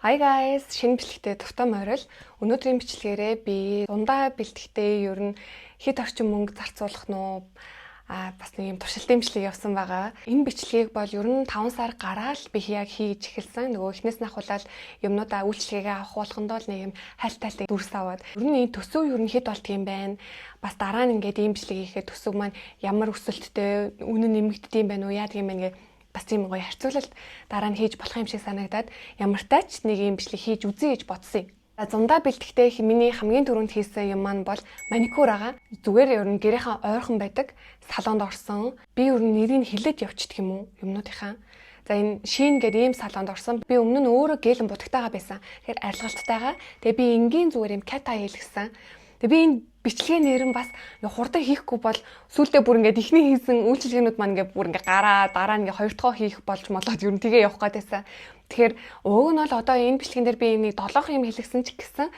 Hi guys, шинэ бичлэгтэй дуртай морил. Өнөөдрийн бичлэгээрээ би дундаа бэлтгэхдээ ер нь хэд орчим мөнгө зарцуулах нь уу бас нэг юм туршилтын бичлэг явсан байгаа. Энэ бичлэгийг бол ер нь 5 сар гараал би яг хийж эхэлсэн. Нөгөө эхнээс нь ахуулаад юмнуудаа үйлчлэгээ авах болгондоо л нэг юм хайлттай дүрс аваад. Ер нь энэ төсөв ер нь хэд болдгийм байна. Бас дараа нь ингээд ийм бичлэг хийхэд төсөв маань ямар өсөлттэй, үнэн нэмэгддэм байна уу, яадаг юм бэ гэ бас тийм гоё харьцуулалт дараа нь хийж болох юм шиг санагдаад ямар тач нэг юм бичлэг хийж үзье гэж бодсон юм. Зундаа бэлтгэхдээ миний хамгийн түрүүнд хийсэн юм маань бол маникюр байгаа. Зүгээр ер нь гэрийнхаа ойрхон байдаг салонд орсон. Би ер нь нэрийг хэлээд явчихдаг юм уу юмнуудынхаа. За энэ шин гэдэг ийм салонд орсон. Би өмнө нь өөрөө гелэн будагтайгаа байсан. Тэгэхээр арилгалтайгаа. Тэгээ би энгийн зүгээр юм ката хийлгсэн. Тэгээ би энэ бичлэгийн нэрэн бас хурдан хийхгүй бол сүүлдээ бүр ингээд ихний хийсэн үйлчилгээнүүд маань ингээд бүр ингээд гараа дараа нь ингээд хоёр дахь хийх болж молоод ер нь тгээ явах гэдээсэн. Тэгэхээр уг нь бол одоо энэ бичлэгэн дээр би нэг 7 юм хэлгсэн ч гэсэн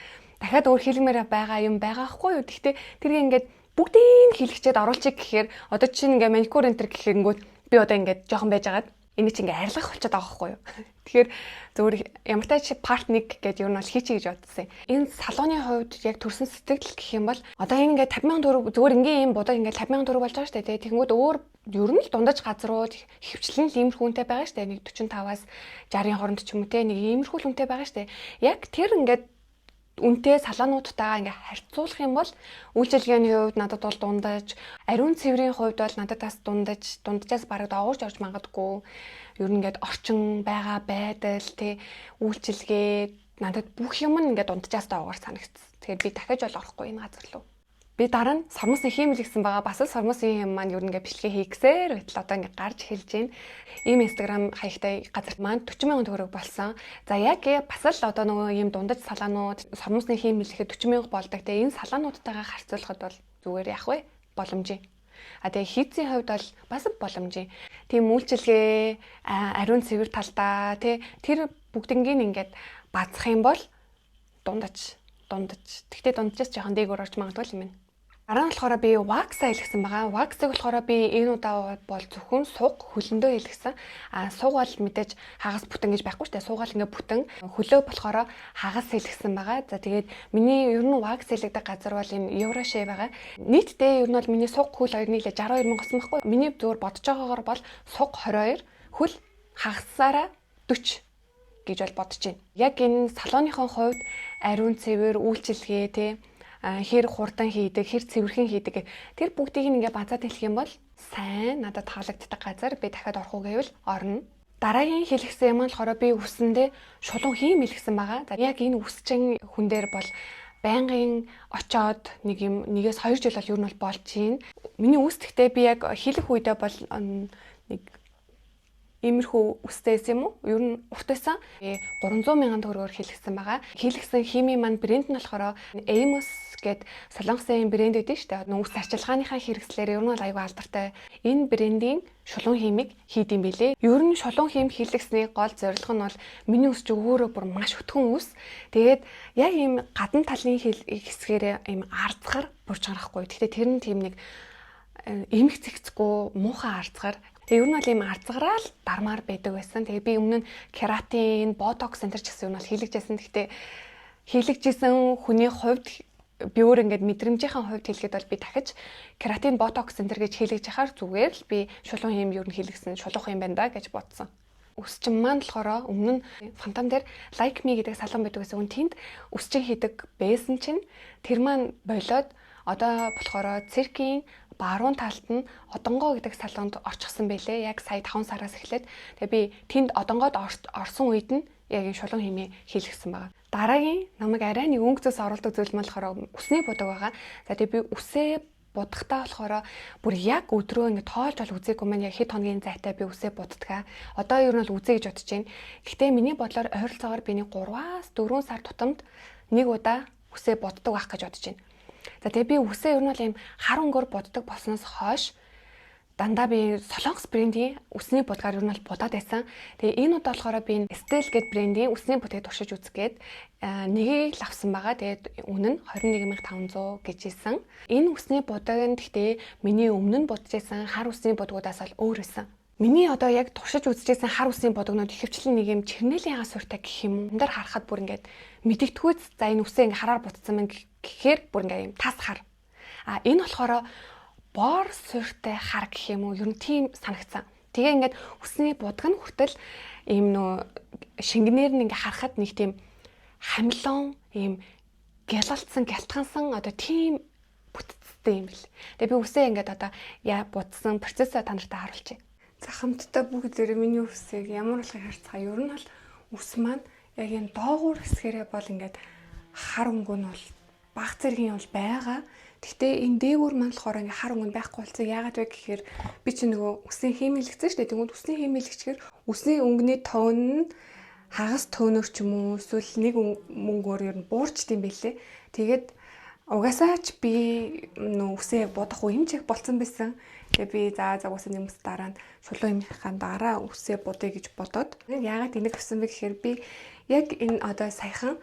дахиад өөр хэлмээр байгаа юм байгаа хгүй юу. Гэхдээ тэрийг ингээд бүгдийг хэлгчээд оруулчих гэхээр одоо чинь ингээд маникюр энтер гэхэнгүүт би одоо ингээд жоохон байжгаад энэ чинь ингээ арилгах болчиход байгаа байхгүй юу. Тэгэхээр зөвхөн ямар тач part 1 гэдээ юу нь бол хийчихье гэж бодсон. Энэ салууны хувьд яг төрсэн сэтгэл гэх юм бол одоо энэ ингээ 50,000 төгрөг зөвхөн ингээ ийм бодог ингээ 50,000 төгрөг болж байгаа шүү дээ. Тэгэнгүүт өөр ер нь л дундаж газрууд хөвчлэн л иймэрхүү үнэтэй байгаа шүү дээ. Нэг 45-аас 60-ын хооронд ч юм уу те нэг иймэрхүү л үнэтэй байгаа шүү дээ. Яг тэр ингээ үнэтэй салаануудтайгаа ингээ харьцуулах юм бол үйлчилгээний хувьд надад бол дундаж, ариун цэврийн хувьд бол надад бас дунджаас бараг доогоорч орж магадгүй. Ер нь ингээд орчин байгаа байдал тий үйлчилгээ надад бүх юм ингээд дунджаас доогоор санагдсан. Тэгэхээр би дахиж бол орохгүй энэ газар руу. Би дараа нь сормосын хиймэл гэсэн байгаа. Бас л сормосын юм маань ер нь ингээ бичлэгээ хийгсээр байтал одоо ингээ гарч эхэлж байна. Ийм Instagram хаягтай газар маань 40,000 төгрөг болсон. За яг бас л одоо нөгөө ийм дундаж салаанууд сормосын хиймэл ихэд 40,000 болдог. Тэгээ энэ салаануудтайгаа харьцуулахад бол зүгээр яах вэ? Боломжийн. Тэгээ хийцийн хувьд бол бас боломжийн. Тийм үйлчилгээ ариун цэвэр талдаа тэр бүгднийг ингээд базах юм бол дундаж. Тэгтээ дунджаас жоохон дээгүүр орж магадгүй юм байна. Дараа нь болохоор би wax хэлгсэн байгаа. Wax-ыг болохоор би энэ удаа бол зөвхөн суг хөлөндөө хэлгсэн. Суг бол мэдээж хагас бүтэн гэж байхгүй шүү дээ. Сугаал ингээ бүтэн. Хөлөө болохоор хагас хэлгсэн байгаа. За тэгээд миний ер нь wax хэлэгдэх газар бол энэ Еврошэ байгаа. Нийтдээ ер нь бол миний суг хөл хоёр нийлээ 62,000 болсон байхгүй. Миний зөвөр бодож байгаагаар бол суг 22, хөл хагасаараа 40 гэж бол бодож байна. Яг энэ салооныхон хувьд ариун цэвэр үйлчилгээ хэр хурдан хийдэг, хэр цэвэрхэн хийдэг тэр бүгдийг ингээ базаад хэлэх юм бол сайн надад таалагддаг газар би дахиад орох уу гэвэл орно. Дараагийн хэлэхсэн юм болохоор би үсэндээ шулуун хийм хэлсэн байгаа. За яг энэ үсчин хүн дээр бол байнгын очоод нэгээс 2 жил бол ер нь бол болж байна. Миний үстэхдээ би яг хэлэх үедээ бол нэг иймэрхүү үстэйс юм уу? Ер нь уртайсан 300,000 төгрөгөөр хэлгсэн байгаа. Хэлгсэн хими маань брэнд нь болохоор Amos гэд солонгосын брэнд үүдэн шүү дээ. Үс арчилгааныхаа хэрэгслээр ер нь бол аюу алдартай. Энэ брендийн шулуун химиг хийдэм билээ. Ер нь шулуун хим хийлгэсний гол зорилго нь бол миний үс ч өөрөө бүр маш өтгөн үс. Тэгээд яг ийм гадна талын хэсгээр ийм арцгаар бурж гарахгүй. Гэхдээ тэр нь тийм нэг эмх цэгцгүй муухай арцгаар. Тэгээ ер нь бол ийм арцгараа л дармаар байдаг байсан. Тэгээ би өмнө нь кератин, ботокс центр ч гэсэн ер нь бол хийлгэжсэн. Гэхдээ хийлгэжсэн хүний хувьд би өөр ингээд мэдрэмжийн хувьд хэлгээд бол би дахиж кератин, ботокс центр гэж хийлгэж яхаар зүгээр л би шулуун хим ер нь хийлгэсэн шулуух юм байна да гэж бодсон. Үсчин маань болохоор өмнө нь фантам дээр Like Me гэдэг салон байдаг гэсэн. Тэнд үсчин хийдэг байсан чинь тэр маань болоод одоо болохоор циркийн баруун талд нь Одонгоо гэдэг салонд орчихсон байлээ. Яг сая 5 сараас эхлээд. Тэгээ би тэнд Одонгоод орсон үед нь яг энэ шулуун химээ хийлгэсэн байгаа. Дараагийн намайг арай нэг өнгө зөөс оруулдаг зүйл маань болохоор үсний будаг байгаа. За тэгээ би үсээ будахтаа болохоор бүр яг өдрөө ингэ тоолж бол үзээгүй маань яг хэд хоногийн зайтай би үсээ буддаг. Одоо ер нь бол үзье гэж бодож байна. Гэхдээ миний бодлоор ойролцоогоор би нэг 3-аас 4 сар тутамд нэг удаа үсээ буддаг байх гэж бодож байна. За тэгээ би үсээ ер нь бол ийм хар өнгөөр буддаг болсноос хойш дандаа би Солонгос брендийн үсний будгаар ер нь бол будаад байсан. Тэгээ энэ удаа болохоор би Estelle гэдэг брендийн үсний будгийг туршиж үзэх гээд нэгийг л авсан байгаа. Тэгээд үнэ нь 21,500 гэж хэлсэн. Энэ үсний будаг нь гэхдээ миний өмнө нь будаж байсан хар үсний будгуудаас бол өөр байсан. Миний одоо яг туршиж үзчихсэн хар үсний бодогнууд ихэвчлэн нэг юм чернэлийн ягас суурьтай гэх юм. Энэ дээр харахад бүр ингээд мэдэгдэхүйц за энэ үсээ ингээ хараар бутцсан мэн гэхээр бүр ингээ юм тас хар. А энэ болохоор бор суурьтай хар гэх юм уу? Ер нь тийм санагцсан. Тэгээ ингээд үсний будаг нь хүртэл ийм нөө шингэнээр нь ингээ харахад нэг тийм хамлон ийм гялалцсан, гялтгансан одоо тийм бүтцтэй юм бэл. Тэгээ би үсээ ингээд одоо будсан процессоо та нартай харуулчих. За хамтдаа бүгдээрээ миний үсийг ямар болохыг харцгаа. Ер нь бол үс маань яг энэ доогуур хэсгээрээ бол ингээд хар өнгө нь бол баг зэргийн бол байгаа. Гэхдээ энэ дээгүүр маань болохоор ингээд хар өнгө байхгүй болсон. Яагаад вэ гэхээр би чи нөгөө үсний химийлэгцэн шүү дээ. Тэгвэл үсний химийлэгчгээр үсний өнгөний тон нь хагас төнөр ч юм уу эсвэл нэг мөнгөөр ер нь буурчд юм бэлээ. Тэгээд угаасаа ч би нөө үсээ бодох юм чиг болцсон байсан. Тэгээ би за угаасаа нэмс дараа нь шулуун юмхаан дараа үсээ будъя гэж бодоод яагаад энийг авсан бэ гэхээр би яг энэ одоо саяхан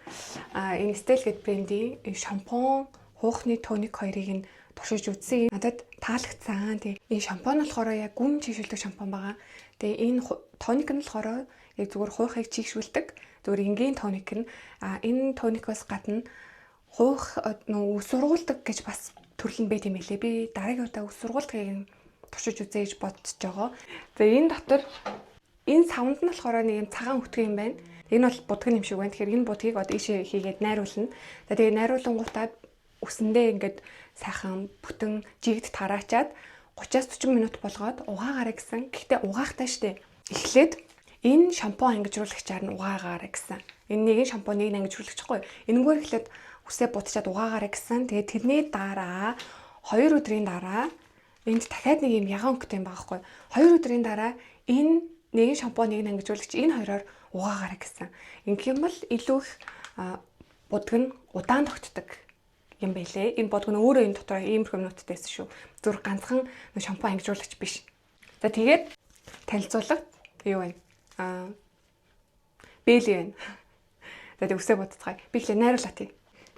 энэ Estelle гэдэг брендийн шампунь хуухны тоник хоёрыг нь туршиж үзсэн. Надад таалагдсан. Тэгээ энэ шампунь болохоор яг гүн чийшүүлдэг шампунь байгаа. Тэгээ энэ тоник нь болохоор яг зүгээр хуухыг чийшүүлдэг. Зүгээр энгийн тоник нь энэ тоникоос гадна хуух үс сургуулдаг гэж бас төрөл нь байт юм лээ. Би дараагийн удаа үс сургуулдгийг туршиж үзье гэж бодож байгаа. За энэ дотор энэ савнд нь болохоор нэг юм цагаан хөтгөн юм байна. Энэ бол будгын юм шиг байна. Тэгэхээр энэ будгийг одоо ийшээ хийгээд найруулна. За тэгээ найруулангуудаа үсэндээ ингээд сайхан бүтэн жигд тараачаад 30-40 минут болгоод угаагаарай гэсэн. Гэхдээ угаахтай штэ. Эхлээд энэ шампунь ангижруулагчаар нь угаагаарай гэсэн. Энэ нэгэн шампунь нэг ангижруулагч хгүй. Энэгээр эхлээд үсээ будчаад угаагаарай гэсэн. Тэгээ тэрний дараа 2 өдрийн дараа энд дахиад нэг юм ягаан өнгөтэй юм байгаа хгүй. 2 өдрийн дараа энэ нэгэн шампунь нэг ангижуулагч энэ хоёроор угаагаарай гэсэн. Ингэх юм бол илүү их будг нь удаан тогтдог юм байлээ. Энэ будг нь өөрөө энэ дотор иймэрхүү ноттэйсэн шүү. Зүр ганцхан шампунь ангижуулагч биш. За тэгээд танилцуулга юу вэ? Бэйли байна. За тэгээд үсээ будцгаая. Би ихлэ найруулаа тий.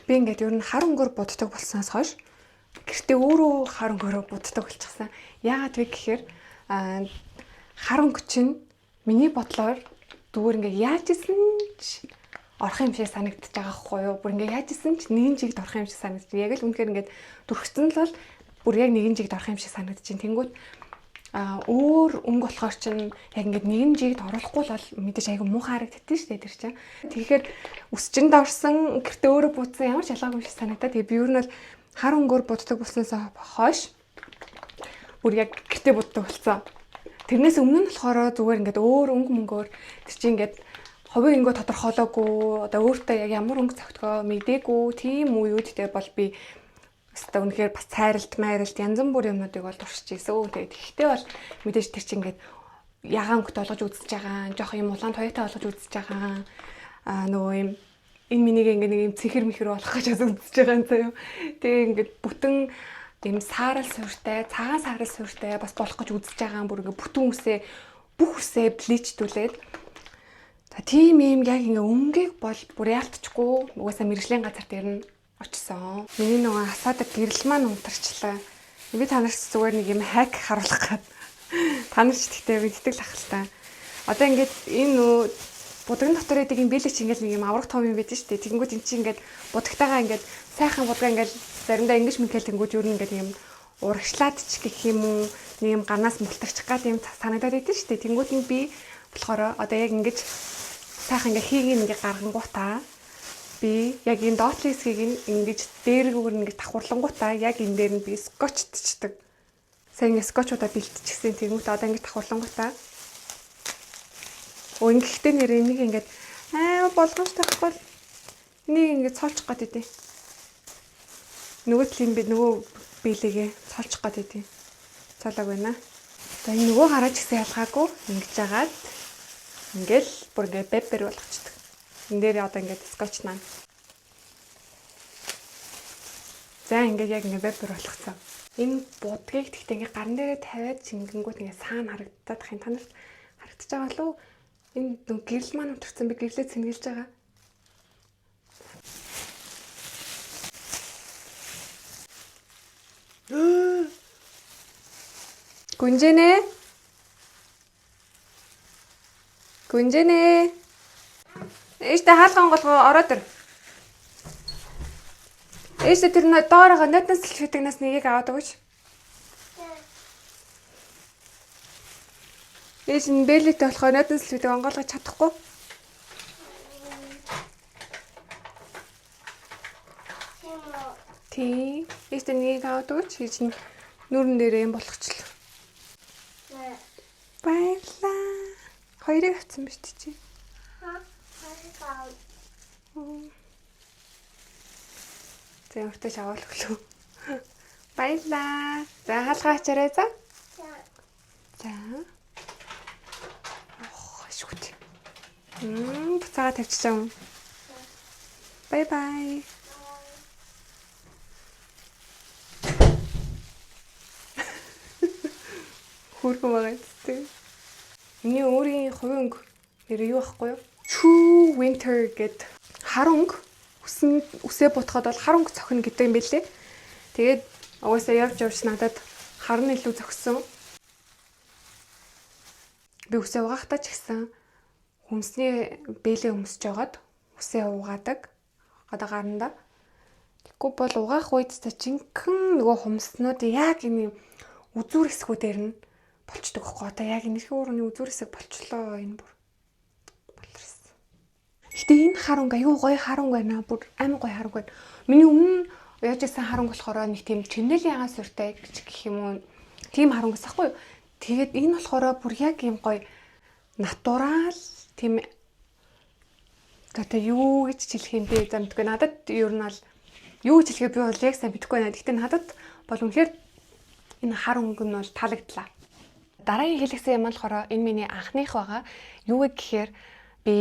Би ингээд ер нь хар өнгөөр буддаг болсноос хойш гэртээ өөрөө хар өнгөөрөө буддаг болчихсон. Яагаад вэ гэхээр хар өнгө чинь миний бодлоор зүгээр ингээд яаж исэн ч орох юм шиг санагдчих байгаа хгүй юу. Бүр ингээд яаж исэн ч нэгэн жигд орох юм шиг санагдчих. Яг л үнэхээр ингээд дүрхсэн л бол бүр яг нэгэн жигд орох юм шиг санагдчих. Тэнгүүд өөр өнгө болохоор чинь яг ингээд нэгэн жигд оруулахгүй л бол мэдээж айгүй муухай харагддаг шүү дээ тэр чинь. Тэгэхээр үсчинд орсон гэртээ өөрөө будсан ямар ч ялгаагүй шиг санагдаад. Тэгээ би юу нь бол хар өнгөөр буддаг болсноос хойш бүр яг гэртээ буддаг болсон. Тэрнээс өмнө нь болохоор зүгээр ингээд өөр өнгө мөнгөөр тэр чинь ингээд ховын өнгө тодорхойлоогүй одоо өөртөө яг ямар өнгө цогтгоо мэдээгүй тийм үеүүдтэй бол би өстой үнэхээр бас цайралт майралт янз бүрийн юмнуудыг бол туршиж ийсэн. Тэгээд ихтэй бол мэдээж тэр чинь ингээд ягаан өнгөт олгож үзэж байгаа, жоох юм улаан туяатай олгож үзэж байгаа. Нөгөө юм энэ минийг ингээд нэг юм цэхэр мэхэр болох гэж үзэж байгаа юм заяа. Тэгээ ингээд бүтэн тийм саарал суурьтай, цагаан саарал суурьтай бас болох гэж үзэж байгаа бүр ингээд бүтэн үсээ бүх үсээ бличдүүлээд тийм юм яг ингээ өнгийг бол бүр яалтчихгүй угаасаа мэрэгжлийн газар дээр нь очсон. Миний нөгөө асаадаг гэрэл маань унтарчлаа. Би танарт зүгээр нэг юм хак харуулах гээд танарч тэгтээ мэддэг л ахaltaа. Одоо ингээд энэ нөө будгын дотор байдаг юм бэлэч ингээл нэг юм аврах том юм байдаг шүү дээ. Тэгэнгүүт эн чинь ингээд будагтайгаа ингээд сайхан будгаа ингээд заримдаа ингэж мэнхэл тэнгүүд юу нэг юм урагшлаад ч гэх юм уу нэг юм ганаас мултарчих гад юм санагдаад байдаг шүү дээ. Тэнгүүд нь би болохоор одоо яг ингэж сайхан ингээ хийгийг ингээ гаргангуудаа би яг энэ доотлын хэсгийг ингэж дээргүүр ингээ давхарлангуудаа яг энэ дээр нь би скотчтчдаг. Сайн ингээ скотчудаа бэлтчихсэн. Тэгмүүд одоо ингээ давхарлангуудаа ингэхдээ нэр энийг ингээ болгоомжтой байхгүй бол энийг ингээ цоолчих гээд идэв. Нөгөө талын би нөгөө биелэгээ цоолчих гээд идэв. Цаалаг байна. За энэ нөгөө гараж гисэн ялгаагүй ингэж жагаад ингээл бүр ингээ пеппер болгочдөг. Энд дээр одоо ингээ скотч наа. За ингээ яг ингээ пеппер болгоцсон. Энэ будгийг тэгтээ ингээ гарн дээрээ тавиад чингэнгүүт ингээ саана харагдаад тахын танарт харагдаж байгаа лу. Энэ гэрэл маань утгсан би гэрлээ цэнгэлж байгаа. Гүнжэнэ Гүнжэнэ. Ээжтэй хаалган голгоо ороод ир. Ээжтэй тэр доороо нотноос сэлфитигнаас нэгийг аваад өгөөч. Ээж нь бэлэгтэй болохоор нотноос сэлфитиг онгоолгож чадахгүй. Тий. Ээжтэй нэгийг аваад өгөөч. Ээж нь нүүрэн дээрээ юм болгочлоо. Баярлаа. Хоёрыг авсан биз дээ чи. За өөртөө шаваал өглөө. Баярлаа. За хаалгаа ачаарай за. За. Шүт. Буцаага тавьчихсан. Бай бай. Хөргөн байгаа зү. Миний өөрийн хувийн өнгө нэр юу байхгүй юу? True Winter гэд хар өнгө үсээ бутахад бол хар өнгө цохино гэдэг юм билээ. Тэгээд угаасаа явж надад хар нь илүү зөгссөн. Би үсээ угаахтаа ч гэсэн хүнсний бэлээ өмсөж жагаад үсээ угаадаг. Одоо гаранда. Тэгэхгүй бол угаах үед та жинхэнэ нөгөө хумснууд яг энэ үзүүр хэсгүүдээр нь болчдөг хөхгүй. Одоо яг энэ өөрөний үзүүр хэсэг болчлоо энэ бүр. Болчихсон. Гэтэ энэ хар өнгө аюу гоё хар өнгө байна. Бүр амар гоё хар өнгө байна. Миний өмнө яаж исэн хар өнгө болохоор нэг тийм чинэлийн ягаан сүртэй гэх юм уу. Тийм хар өнгөс ахгүй юу? Тэгээд энэ болохоор бүр яг юм гоё натурал тийм одоо юу гэж хэлэх юм бэ? Замдгүй надад ер нь бол юу гэж хэлэхээ би бол яг сайн мэдэхгүй байна. Гэхдээ надад бол үнэхээр энэ хар өнгө нь бол таалагдлаа. Дараагийн хэлэхсэн юм болохоор энэ миний анхных байгаа. Юу вэ гэхээр би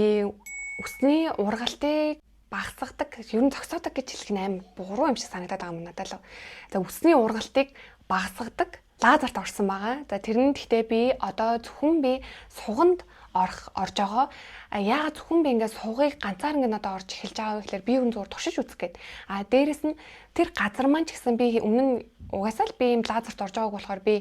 үсний ургалтыг багасгадаг, ер нь зогсоодог гэж хэлэх нь амар буруу юм шиг санагдаад байгаа юм надад л. За үсний ургалтыг багасгадаг лазерт орсон байгаа. За тэрний гэхдээ би одоо зөвхөн би суганд орж байгаа. Яагаад зөвхөн би ингээд сугыг ганцаар ингээд одоо орж эхэлж байгаа гэхээр би ер нь зүгээр туршиж үзэх гээд. Дээрэс нь тэр газар маань ч гэсэн би өмнө нь угаасаа л би юм лазерт орж байгааг болохоор би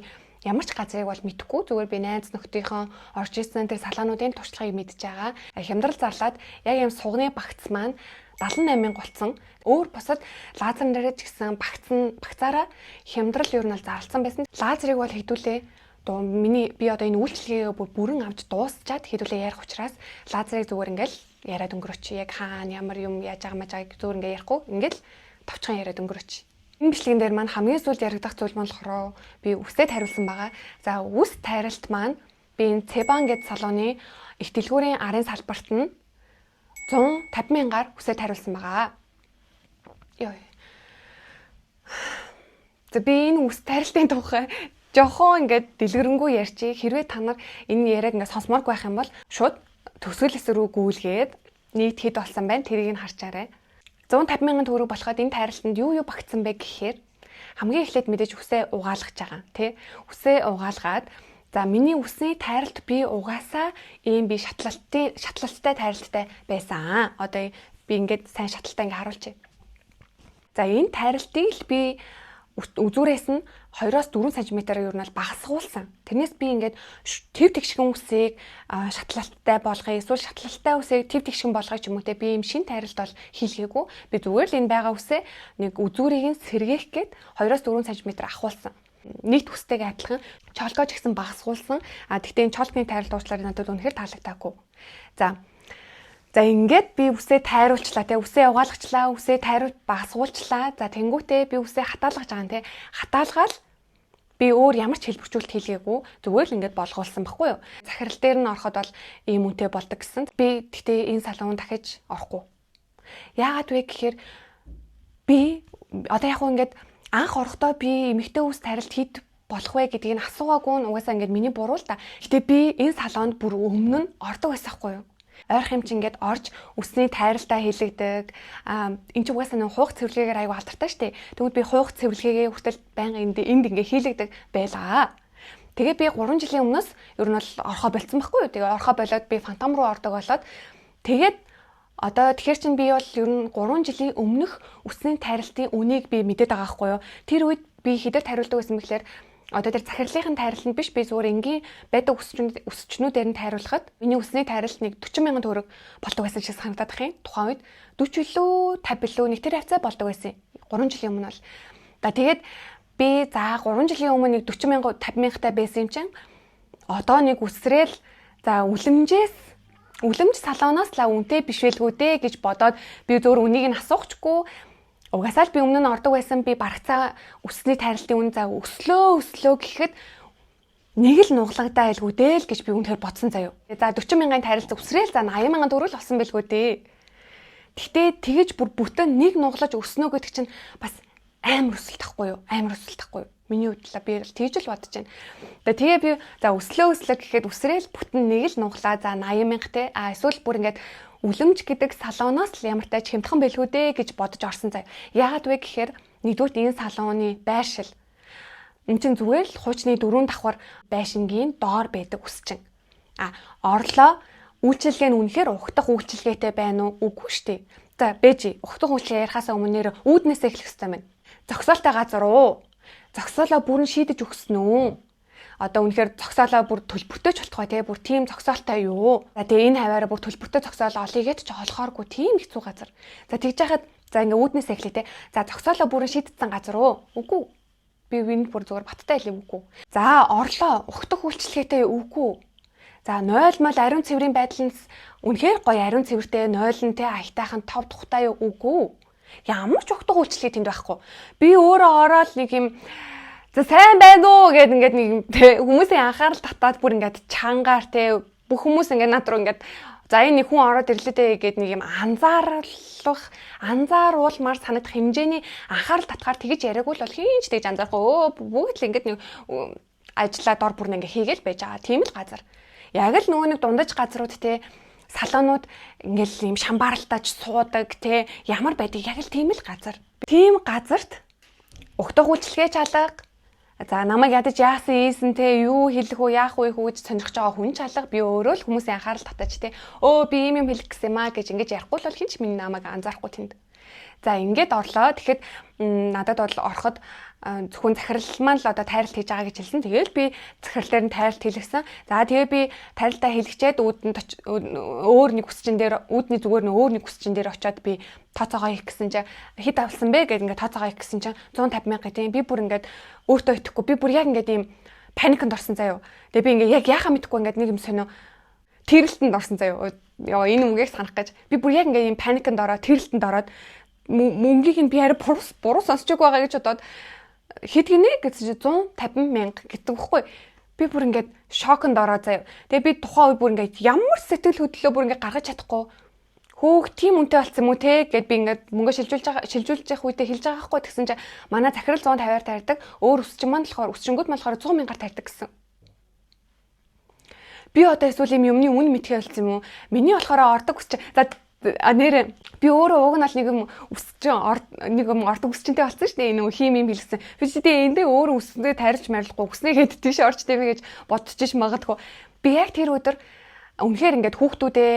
ямар ч газрыг бол мэдэхгүй. Зүгээр би найз нөхдийнхөө орж исэн тэр салаануудын туршлагыг мэдж байгаа. Хямдрал зарлаад яг юм сугны багц маань 78 голцсон. Өөр бусад лазерн дээр ч гэсэн багцаараа хямдрал ер нь бол зарлсан байсан. Лазерыг бол хэдүүлээ би одоо энэ үйлчлэгээ бүрэн авч дуусчаад хэдүүлээ ярих учраас лазерыг зүгээр ингээл яриад өнгөрөөч. Яг хаана ямар юм яаж байгаа мажааг зүгээр ингээ ярихгүй. Ингээл товчхон яриад өнгөрөөч. Энэ бичлэгэн дээр маань хамгийн сүүлд яригдах зүйл болохоор би үстэд хариулсан байгаа. За үс тайралт маань би энэ Цебан гэдэг салууны их дэлгүүрийн арын салбарт нь 150 мянгаар үсэд хариулсан байгаа. Йоо. За би энэ үс тайралтын тухай жохон ингээд дэлгэрэнгүй ярьчих. Хэрвээ та нар энэ яриаг ингээд сонсмооргүй байх юм бол шууд төгсгөл хэсэг рүү гүйлгээд нийт хэд болсон байна тэрийг нь харчаарай. 150 мянган төгрөг болоход энэ тайралтанд юу багтсан бэ гэхээр хамгийн эхлээд мэдээж үсээ угаалгаж байгаа тий. Үсээ угаалгаад за миний үсний тайралт би угаасаа ийм би шатлалттай тайралттай байсан. Одоо би ингээд сайн шатлалтаа ингээд харуулчих. За энэ тайралтыг л би үзүүрээс нь 2-4 см ер нь багасгуулсан. Тэрнээс би ингээд тэв тэгшгэн үсийг шатлалттай болгоё. Эсвэл шатлалттай үсийг тэв тэгшгэн болгоё ч юм уу те би юм шин тайралт бол хийлгээгүй. Би зүгээр л энэ байгаа үсээ нэг үзүүрийг нь сэргээх гээд 2-4 см ахуулсан. Нийт үстэйг адилхан чолкож гэсэн багасгуулсан. Тэгтээ энэ чолкны тайралт уучлаарай надад үнэхээр таалагдаагүй. За ингээд би үсээ тайруулчлаа те үсээ угаалгачлаа үсээ тайруулж багасгуулчлаа. За тэнгуүтээ би үсээ хатаалгаж байгаа юм те хатаалгаал би өөр ямар ч хэлбэрчүүлэлт хийлгээгүй зүгээр л ингээд болгоулсан баггүй юу. Захирал дээр нь ороход бол ийм үнэтэй болдог гэсэн. Би гэхдээ энэ салон дахиж орохгүй. Яагаад вэ гэхээр би одоо яг хөө ингээд анх орохдоо би эмэгтэй үс тайралт хийд болох вэ гэдгийг нь асуугаагүй нь угаасаа ингээд миний буруу л да. Гэтэ би энэ салонд бүр өмнө нь ордог байсан хгүй юу. Ойрох юм чи ингээд орж үсний тайралтаа хийлэгдэг. Энд чи угаасаа нэг хуух цэвэрлэгээр аягүй алдартай штэ. Тэгвэл би хуух цэвэрлэгээ хүртэл байнга энд ингээд хийлэгдэг байлаа. Тэгээ би 3 жилийн өмнөөс ер нь бол орхоо болцсон байхгүй юу. Тэгээ орхоо болоод би фантом руу ордог болоод тэгээд одоо тэгэхээр чин би бол ер нь 3 жилийн өмнөх үсний тайралтын үнийг би мэдээд байгаа байхгүй юу. Тэр үед би хэдэрт хариулдаг байсан бэхлээр Одоо тэр захирлын тайралтанд биш би зүгээр энгийн байдаг өсчнүүдээр нь тайруулахад миний өсний тайралт нэг 40,000 төгрөг болдог байсан шиг санагдаад ах юм. Тухайн үед 40 билүү 50 билүү нэг тэр хавцаа болдог байсан. 3 жилийн өмнө бол. Тэгээд би за 3 жилийн өмнө нэг 40,000 50,000 байсан юм чинь одоо нэг үсрээл за үлэмж салооноос л үнэтэй биш байлгүй дээ гэж бодоод би зөвөр үнийг нь асуухчгүй. Угасаал би өмнө нь ордог байсан би барагцаа өссний тайралтын үн за өслөө гэхэд нэг л нуглагдаа байлгүй дээ л гэж би үнэхээр бодсон заяа. За 40,000-ын тайралт өсрээл за 80,000 төгрөг л болсон байлгүй дээ. Гэхдээ тэгэж бүр бүтэн нэг нуглаж өснө гэдэг чинь бас амар өсөлтөхгүй юу? Амар өсөлтөхгүй юу? Миний хувьд би тэгж л бодож байна. Тэгээ би за өслөө гэхэд үсрээл бүтэн нэг л нуглаа за 80,000 те эсвэл бүр ингээд үлэмж гэдэг салооноос л ямар тач хямдхан байлгүй дээ гэж бодож орсон заяа. Яагаад вэ гэхээр нэгдүгээр энэ салооны байршил энэ чинь зүгээр л хуучны 4 давхар байшингийн доор байдаг үсчин. Орлоо үйлчилгээ нь үнэхээр ухтах үйлчилгээтэй байна уу? Үгүй шүү дээ. За бэжи ухтах үйлчилгээ ярихаасаа өмнө үүднээс эхлэх хэрэгтэй байна. Зогсоолтой газар уу? Зогсоолоо бүрэн шийдэж өгсөн үү? Одоо үнэхээр зогсоолоо бүр төлбөртэй ч болтугай те бүр тийм зогсоолтой юу? За тэгээ энэ хаваараа бүр төлбөртэй зогсоол олъёгээд ч олохооргүй тийм хэцүү газар. За тэгж яхад за ингээ үүднээс эхлэе те. За зогсоолоо бүрэн шийдсэн газар уу? Үгүй. Би энэ бүр зүгээр баттай л үгүй. За орлоо ухтах үйлчлэгээтэй үгүй. За 0 мол ариун цэврийн байдлаас үнэхээр гоё ариун цэвэртэй 0 нь те аятайхан тов тухтай үгүй. Ямар ч ухтах үйлчлэгээ тэнд байхгүй. Би өөрөө ороод нэг юм за сайн байна уу гэд ингээд нэг хүмүүсийн анхаарал татаад бүр ингээд чангаар те бүх хүмүүс ингээд над руу ингээд за энэ хүн ороод ирлээ дээ гэд нэг юм анзааруулмаар санагдах хэмжээний анхаарал татгаар тэгж яриаггүй л бол хинч тэгж анзаарахгүй бүгд л ингээд нэг ажиллаа дор бүр ингээд хийгээл байж байгаа тийм л газар. Яг л нөгөө нэг дундаж газрууд те салоонууд ингээл юм шамбаралтаж суудаг те ямар байдаг яг л тийм л газар. Тийм газарт ухтах үйлчлэгээ чалга. За намайг ядаж яасан ийсэн те юу хэлэх үү яах вэ гэж сонирхож байгаа хүн чалга би өөрөө л хүмүүсийн анхаарал татаж те би юм хэлэх гэсэн юм аа гэж ингэж ярихгүй л хинч миний намайг анзаарахгүй тэнд. За ингээд орлоо. Тэгэхэд надад бол ороход зөвхөн захирал маань л одоо тайралт хийж байгаа гэж хэлсэн. Тэгээд би захирал дээр нь тайралт хийлгсэн. За тэгээ би тайралтаа хийлгчээд өөр нэг хүсчин дээр үүдний зүгээр нь өөр нэг хүсчин дээр очиод би тооцоогоо хийх гэсэн чинь хэд авсан бэ гэдэг ингээд тооцоогоо хийх гэсэн чинь 150,000 тийм би бүр ингээд өөртөө итгэхгүй би бүр яг ингээд ийм паникнд орсон заяо. Тэгээ би ингээд яг яхаа мэдэхгүй ингээд нэг юм сонио тэрэлтэнд орсон заяо. Яа энэ үнгийг санах гэж би бүр яг ингээд ийм паникнд ороод тэрэлтэнд ороод мөнгийг нь би хараа буруу сонсч байгаа гэж бодоод хэд гинэ гэсэн чинь 150,000 гэдэг үхгүй. Би бүр ингээд шоконд ороо заяа. Тэгээ би тухайн үед бүр ингээд ямар сэтгэл хөдлөлөө бүр ингээд гаргаж чадахгүй. Хөөх тийм үнэтэй болсон юм уу те гэд би ингээд мөнгө шилжүүлж явах үедээ хэлж байгаа байхгүй тэгсэн чинь манай захирал 150-аар тарьдаг. Өөр өсчин маань болохоор өсчингүүд маань болохоор 100,000-аар тарьдаг гэсэн. Би одоо эсвэл юм юмны үн мэдхээ болсон юм уу? Миний болохоор ордог өсч. За нэр би өөрөө уг нь л нэг юм ордог өсчөнтэй болсон шүү дээ. Энэ хим юм хэлсэн. Би ч тийм эндээ өөрөө өснөдөө тарьж марилахгүй өснөгээд тийш орч дэмэ гэж бодчих магадгүй. Би яг тэр өдөр үнэхээр ингээд хүүхдүүдээ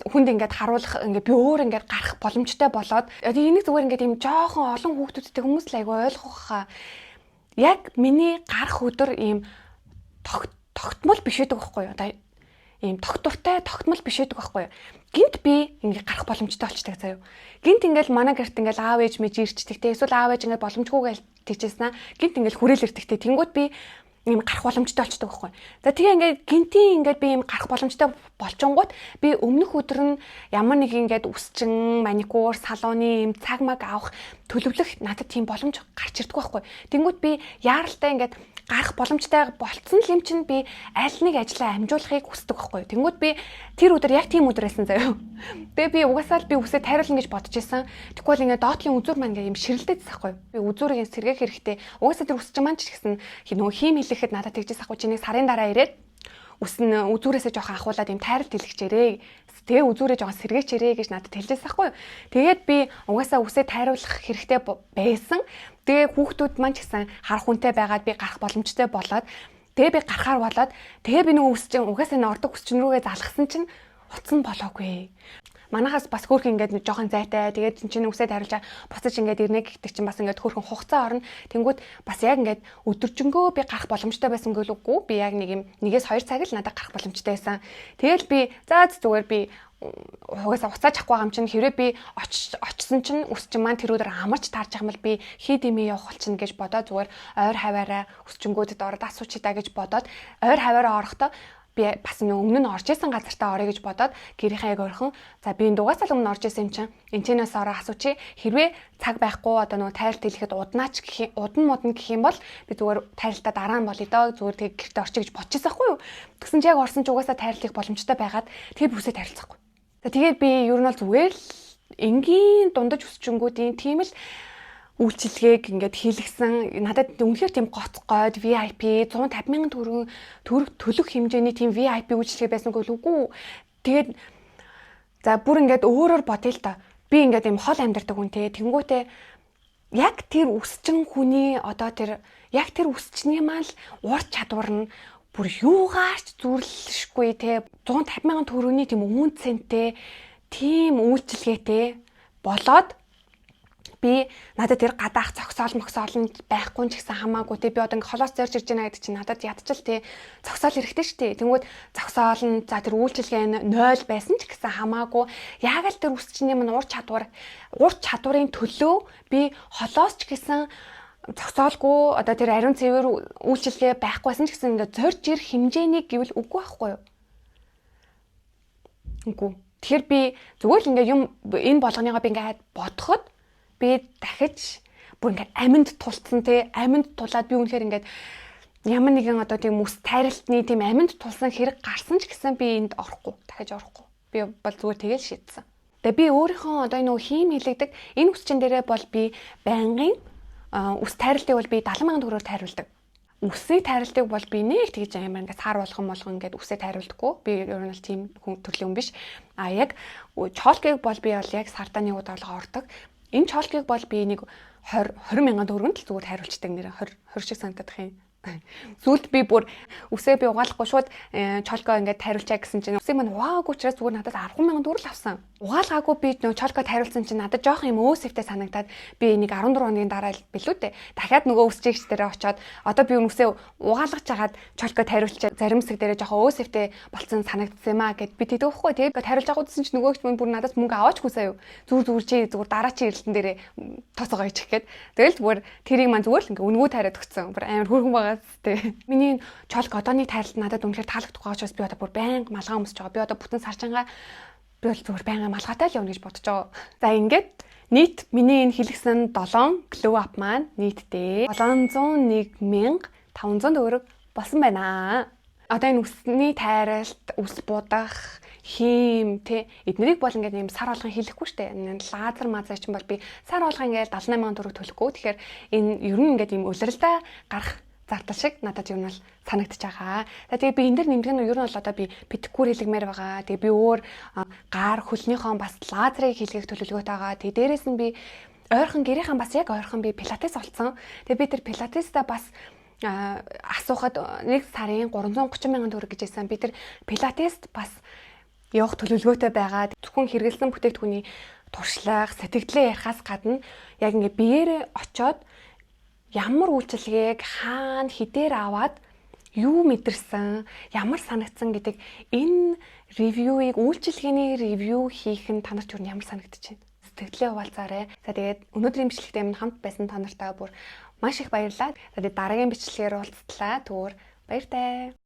хүнд ингээд харуулах ингээд би өөр ингээд гарах боломжтой болоод энийг зүгээр ингээд юм жоохон олон хүүхдүүдтэй хүмүүс л айгүй ойлгох хаа. Яг миний гарах өдөр ийм тогтмол биш байдаг байхгүй юу? Одоо ийм тогтвортой тогтмол биш байдаг байхгүй юу? Гинт би ингээд гарах боломжтой болчдаг заяа. Гинт ингээд манай гэрт ингээд аав ээж мэж ирчдэгтэй эсвэл аав ээж ингээд боломжгүйгээл тэгжсэн аа. Гинт ингээд хүрэл ирдэгтэй. Тэнгүүд би ийм гарах боломжтой болчдаг байхгүй. За тэгээ ингээд гинтийн ингээд би ийм гарах боломжтой болчонгууд би өмнөх өдөр нь ямар нэг ингээд үсчин, маникюр, салооны ийм цаг маг авах төлөвлөх надад тийм боломж гарч ирдэг байхгүй. Тэнгүүд би яаралтай ингээд гарах боломжтой болцсон л юм чинь би аль нэг ажлаа амжуулахыг хүсдэг байхгүй. Тэнгүүд би тэр өдөр яг тийм өдөр байсан заяа. Тэгээ би угаасаа л би үсээ тариулна гэж бодож исэн. Тэгвэл ингээд доотлын үзүүр маань ингээд юм ширэлдээдсэн байхгүй. Би үзүүрийг сэргээх хэрэгтэй. Угаасаа тэр үсчин маань ч гэсэн нөгөө хийм хэлэхэд надад тэгжээс ахгүй чиний сарын дараа ирээд үснэ үзүүрээсээ жоохон ахуулаад юм тайралт хэлчихээрээ. Тэгээ үзүүрээ жоохон сэргээчээрээ гэж надад хэлжээс ахгүй. Тэгээд би угаасаа үсээ тайруулах хэрэгтэй байсан. Тэгээ хүүхдүүд маань ч гэсэн харах хүнтэй байгаад би гарах боломжтой болоод тэгээ би гарахаар болоод тэгээ би нөгөө үсчин угаасаа н ордог үсчин рүүгээ залгасан чинь утсан болоогүй. манахаас бас хөөх ингээд жоохон зайтай. Тэгээд чинь үсээ тайруулж буцаж ингээд ирнэ гэхдээ чинь бас ингээд хөөхөн хугацаа орно. Тэнгүүд бас яг ингээд өдөржингөө би гарах боломжтой байсан гэлгүй. Би яг нэгээс 2 цаг л надад гарах боломжтой байсан. Тэгэл би зүгээр би хугасаа уцааж авахгүй байгаа юм чинь хэрвээ би очсон чинь үс чинь маань тэр өдөр амарч таарж байгаа юм бол би хий дэмий явах болчихно гэж бодоод зүгээр ойр хаваараа өсчөнгүүдэд ороод асуучи та гэж бодоод ойр хаваараа орохдоо би бас өмнө нь орж исэн газартаа орё гэж бодоод гэрийнхээ яг ойрхон за би энэ дугасаал өмнө орж исэн юм чинь энэчнээс ороо асуучи хэрвээ цаг байхгүй одоо нөгөө тайлт хэлэхэд уднаач гэх удан модон гэх юм бол би зүгээр тайлтаа дараа нь болъё доо зүгээр тэг гэртээ орчих гэж бодчихсон байхгүй юу. Тэгсэн чи яг орсон ч угаасаа тайлтыг боломжтой байгаад тэгээ бүсээ тайлцахгүй. Тэгээд би ер нь бол зүгээр л энгийн дундаж өсчөнгүүдийн тийм л үйлчилгээг ингээд хийлгсэн. Надад үнэхээр тийм гоцгойд VIP 150,000 төгрөг төлөх хэмжээний тийм VIP үйлчилгээ байсангүй л үгүй. Тэгээд за бүр ингээд өөрөөр бодъё л та. Би ингээд юм хол амьдардаг хүн те. Тэнгүүтээ яг тэр өсчин хүний одоо тэр яг тэр өсчний мал ур чадвар нь бүр юугаарч зүрлэшгүй те. 150,000 төгрөгийн тийм үн цэнтэй тийм үйлчилгээтэй болоод би надад тэр гадаах цогцоол мөксоол нь байхгүй ч гэсэн хамаагүй те би одоо ингээ холоос зорж ирж байна гэдэг чинь надад ядчил те цогцоол хэрэгтэй шүү дээ. Тэнгүүд цогцоол нь за тэр үйлчилгээ нь 0 байсан ч гэсэн хамаагүй яг л тэр үсчний мань ур чадварын төлөө би холоос ч гэсэн цогцоолгүй одоо тэр ариун цэвэр үйлчилгээ байхгүйсэн ч гэсэн ингээ зорж ирэх хэмжээний гэвэл үгүй байхгүй юу? Үгүй. Тэгэхээр би зүгээр л ингээ юм энэ болгоныгоо би ингээ бодоход би дахиж бүр ингээд аминд тулцсан те аминд тулаад би үнэхээр ингээд ямар нэгэн одоо тийм үс тайралтны тийм аминд тулсан хэрэг гарсан ч гэсэн би энд орохгүй дахиж орохгүй би бол зүгээр тэгэл шийдсэн. Тэгээ би өөрийнхөө одоо энэ хийм хилэгдэг энэ үсчин дээрээ бол би байнгын үс тайралтыг бол би 70,000 төгрөгөөр тайруулдаг. Үсний тайралтыг бол би нэг тэгж амар ингээд сар болгон ингээд үсээ тайруулдаггүй. Би ер нь бол тийм төрлийн хүн биш. А яг чоолкийг бол би бол яг сартаа нэг удаа ордог. Энэ чоолкийг бол би нэг 20,000 төгрөгөнд л зүгээр тайруулцдаг нэр 20 шиг санагдах юм. Сүүлд би бүр үсээ би угаалахгүй шууд чоолкоо ингээд тайруулчаа гэсэн чинь үсээ маань угаагүй учраас зүгээр надад 10,000 төгрөг л авсан. Угаалгаагүй би чоолкоо тайруулсан чинь надад жоох юм өөсөвтэй санагдаад би энийг 14 хоногийн дараа л билүү дээ. Дахиад нөгөө үсчигч дээрээ очиод одоо би үсээ угаалгаж чагаад чоолкоо тайруулчаа зарим хэсэг дээрээ жоох өөсөвтэй болцсон санагдсан юм аа гэд би тэгдэг байхгүй. Тэгээд тайруулж байгаа гэсэн чинь нөгөөч бүр надаас мөнгө аваач хүсээ юу. Зүгээр дараа чи ирэлтэн дээрээ тосгоо ичих гээд. Тэгэл зүгээр тэрийг маань зүгээр л ингээ өнгөө тариад өгсөн. Бүр амар хөрхөн байгаа тэ. Миний чоолк одооний тайлт надад үнэхээр таалагдахгүй байгаа учраас би одоо бүр байнга малгай өмсөж байгаа. Би одоо бүтэн сарчангаа би бол зүгээр байнга малгайтай л явна гэж бодож байгаа. За ингээд нийт миний энэ хэлгсэн 7 glow up маань нийтдээ 701,500 төгрөг болсон байна. Одоо энэ үсний тайралт, үс будах, хийм тэ эднэрийг бол ингээд юм сар болгон хийлэхгүй штэ. Лазер мазер чинь бол би сар болгон ингээд 78,000 төгрөг төлөхгүй. Тэгэхээр энэ ер нь ингээд юм улиралдаа гарах зардал шиг надад юм бол санагдчих байгаа. Тэгээ би энэ дэр нэмдэг нь ер нь бол одоо би педикюр хийлгмээр байгаа. Тэгээ би өөр гар хөлнийхөө бас лазерыг хийлгэх төлөвлөгөөтэй байгаа. Тэгээ дээрээс нь би ойрхон гэрийнхэн бас яг ойрхон би пилатес олцсон. Тэгээ би тэр пилатестай бас асуухад нэг сарын 330,000 төгрөг гэж байсан. Би тэр пилатест бас явах төлөвлөгөөтэй байгаа. Зөвхөн хэрэгэлсэн бүтээгдэхүүний туршлага, сэтгэлдээ ярихаас гадна яг ингээ биеэрээ очоод ямар үйлчилгээг хаана хідээр аваад юу мэдэрсэн, ямар санагдсан гэдэг энэ ревюийг үйлчилгээний ревю хийх нь та нарт юу ямар санагдаж байна? Сэтгэлээ хуваалцаарай. За тэгээд өнөөдрийн бичлэгтээ минь хамт байсан та нартай бүр маш их баярлалаа. За тэгээд дараагийн бичлэгээр уулзтлаа. Түр баяртай.